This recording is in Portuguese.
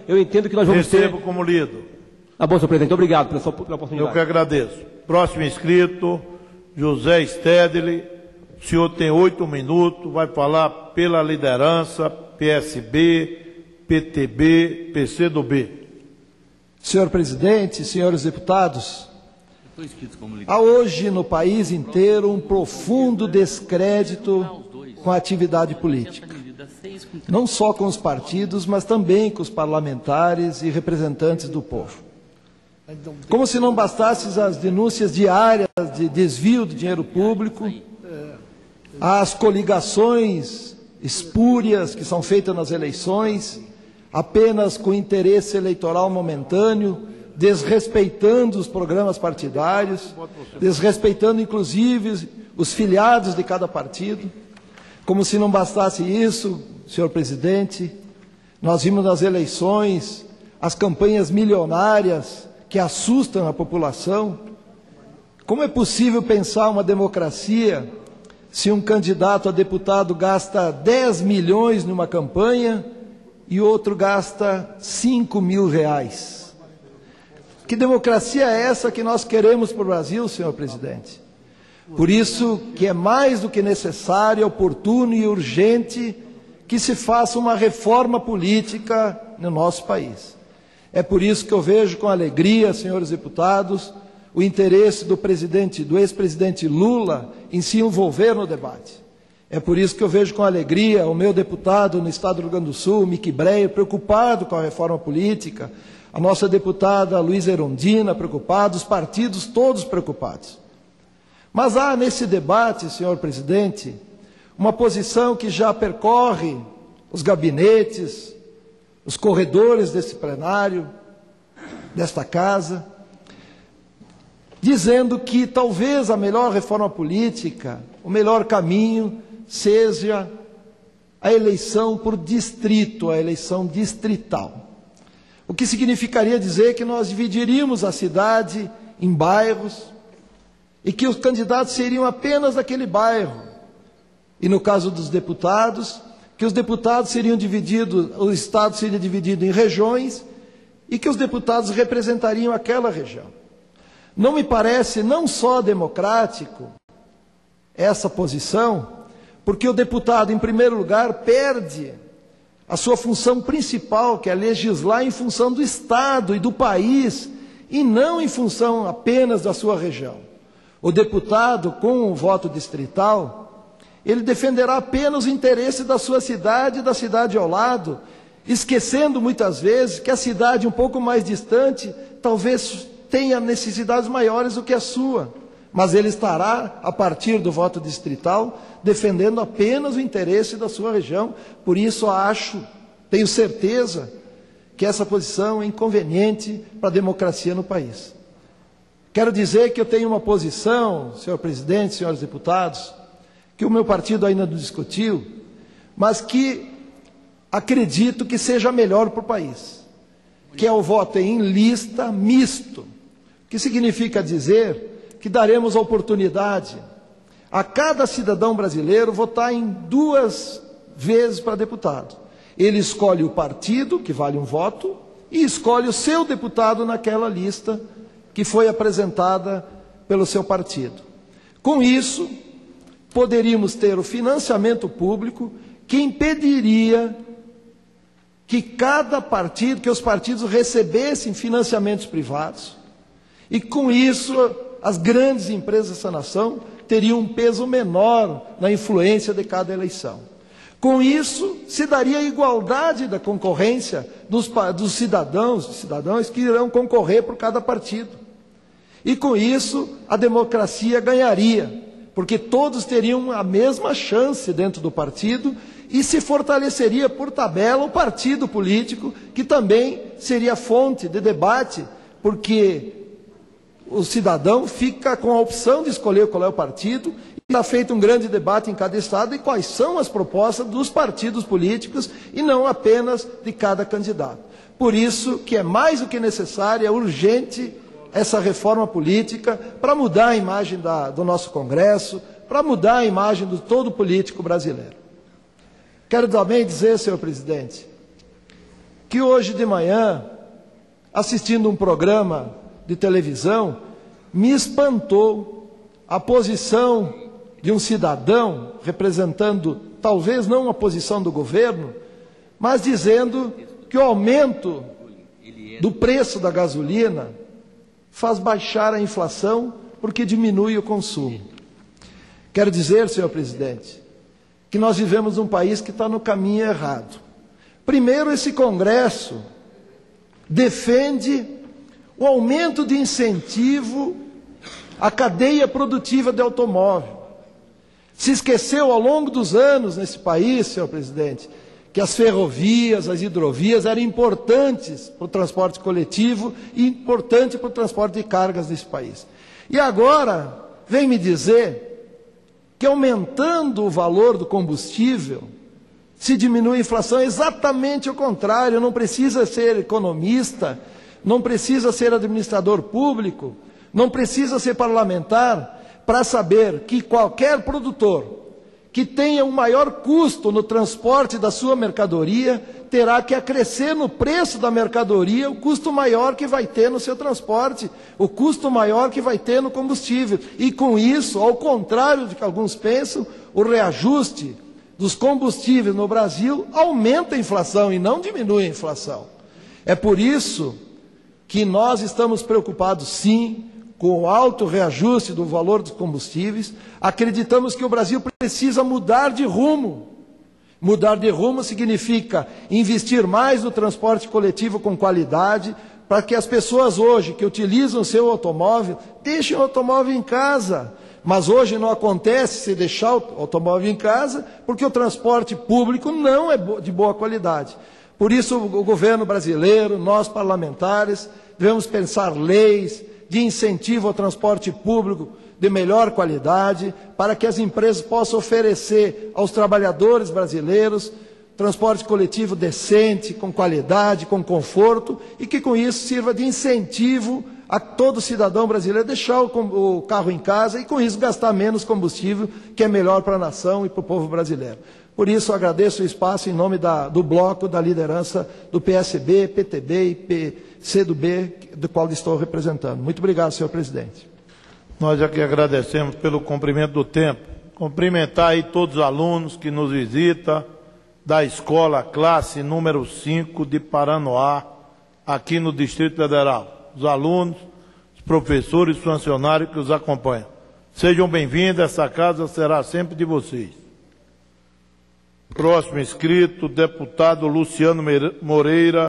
eu entendo que nós vamos Recebo como lido. Tá bom, senhor presidente. Obrigado pela oportunidade. Eu que agradeço. Próximo inscrito, José Stedley. O senhor tem 8 minutos, vai falar pela liderança PSB, PTB, PCdoB. Senhor presidente, senhores deputados, há hoje no país inteiro um profundo descrédito com a atividade política. Não só com os partidos, mas também com os parlamentares e representantes do povo. Como se não bastassem as denúncias diárias de desvio de dinheiro público, as coligações espúrias que são feitas nas eleições, apenas com interesse eleitoral momentâneo, desrespeitando os programas partidários, desrespeitando inclusive os filiados de cada partido. Como se não bastasse isso, senhor presidente, nós vimos nas eleições as campanhas milionárias que assustam a população. Como é possível pensar uma democracia se um candidato a deputado gasta 10 milhões numa campanha e outro gasta 5 mil reais? Que democracia é essa que nós queremos para o Brasil, senhor presidente? Por isso que é mais do que necessário, oportuno e urgente que se faça uma reforma política no nosso país. É por isso que eu vejo com alegria, senhores deputados, o interesse do ex-presidente Lula em se envolver no debate. É por isso que eu vejo com alegria o meu deputado no estado do Rio Grande do Sul, Mickey Breyer, preocupado com a reforma política, a nossa deputada Luísa Erundina preocupada, os partidos todos preocupados. Mas há nesse debate, senhor presidente, uma posição que já percorre os gabinetes, os corredores desse plenário, desta casa, dizendo que talvez a melhor reforma política, o melhor caminho, seja a eleição por distrito, a eleição distrital. O que significaria dizer que nós dividiríamos a cidade em bairros e que os candidatos seriam apenas daquele bairro. E no caso dos deputados, que os deputados seriam divididos, o estado seria dividido em regiões e que os deputados representariam aquela região. Não me parece não só democrático essa posição, porque o deputado, em primeiro lugar, perde a sua função principal, que é legislar em função do Estado e do país, e não em função apenas da sua região. O deputado, com o voto distrital, ele defenderá apenas o interesse da sua cidade e da cidade ao lado, esquecendo muitas vezes que a cidade um pouco mais distante talvez tenha necessidades maiores do que a sua, mas ele estará, a partir do voto distrital, defendendo apenas o interesse da sua região. Por isso tenho certeza que essa posição é inconveniente para a democracia no país. Quero dizer que eu tenho uma posição, senhor presidente, senhores deputados, que o meu partido ainda não discutiu, mas que acredito que seja melhor para o país, que é o voto em lista misto, que significa dizer que daremos a oportunidade a cada cidadão brasileiro votar em 2 vezes para deputado. Ele escolhe o partido, que vale um voto, e escolhe o seu deputado naquela lista que foi apresentada pelo seu partido. Com isso, poderíamos ter o financiamento público que impediria que que os partidos recebessem financiamentos privados, e com isso as grandes empresas dessa nação teriam um peso menor na influência de cada eleição. Com isso, se daria a igualdade da concorrência dos cidadãos que irão concorrer por cada partido. E com isso, a democracia ganharia, porque todos teriam a mesma chance dentro do partido e se fortaleceria por tabela o partido político, que também seria fonte de debate, porque o cidadão fica com a opção de escolher qual é o partido, e está feito um grande debate em cada estado e quais são as propostas dos partidos políticos e não apenas de cada candidato. Por isso que é mais do que necessária, é urgente essa reforma política para mudar a imagem do nosso Congresso, para mudar a imagem de todo político brasileiro. Quero também dizer, senhor presidente, que hoje de manhã, assistindo um programa de televisão, me espantou a posição de um cidadão representando, talvez não a posição do governo, mas dizendo que o aumento do preço da gasolina faz baixar a inflação porque diminui o consumo. Quero dizer, senhor presidente, que nós vivemos num país que está no caminho errado. Primeiro, esse Congresso defende o aumento de incentivo à cadeia produtiva de automóvel. Se esqueceu ao longo dos anos nesse país, senhor presidente, que as ferrovias, as hidrovias eram importantes para o transporte coletivo e importante para o transporte de cargas nesse país. E agora vem me dizer que aumentando o valor do combustível se diminui a inflação. É exatamente o contrário. Não precisa ser economista, não precisa ser administrador público, não precisa ser parlamentar para saber que qualquer produtor que tenha um maior custo no transporte da sua mercadoria terá que acrescer no preço da mercadoria o custo maior que vai ter no seu transporte, o custo maior que vai ter no combustível. E com isso, ao contrário do que alguns pensam, o reajuste dos combustíveis no Brasil aumenta a inflação e não diminui a inflação. É por isso que nós estamos preocupados, sim, com o alto reajuste do valor dos combustíveis. Acreditamos que o Brasil precisa mudar de rumo. Mudar de rumo significa investir mais no transporte coletivo com qualidade, para que as pessoas hoje que utilizam o seu automóvel, deixem o automóvel em casa. Mas hoje não acontece se deixar o automóvel em casa, porque o transporte público não é de boa qualidade. Por isso o governo brasileiro, nós parlamentares, devemos pensar leis de incentivo ao transporte público de melhor qualidade, para que as empresas possam oferecer aos trabalhadores brasileiros transporte coletivo decente, com qualidade, com conforto, e que com isso sirva de incentivo a todo cidadão brasileiro deixar o carro em casa e com isso gastar menos combustível, que é melhor para a nação e para o povo brasileiro. Por isso eu agradeço o espaço em nome do bloco da liderança do PSB, PTB e PCdoB, do qual estou representando. Muito obrigado, senhor presidente. Nós aqui agradecemos pelo cumprimento do tempo. Cumprimentar aí todos os alunos que nos visitam da escola classe número 5 de Paranoá, aqui no Distrito Federal. Os alunos, os professores e funcionários que os acompanham. Sejam bem-vindos, essa casa será sempre de vocês. Próximo inscrito, deputado Luciano Moreira,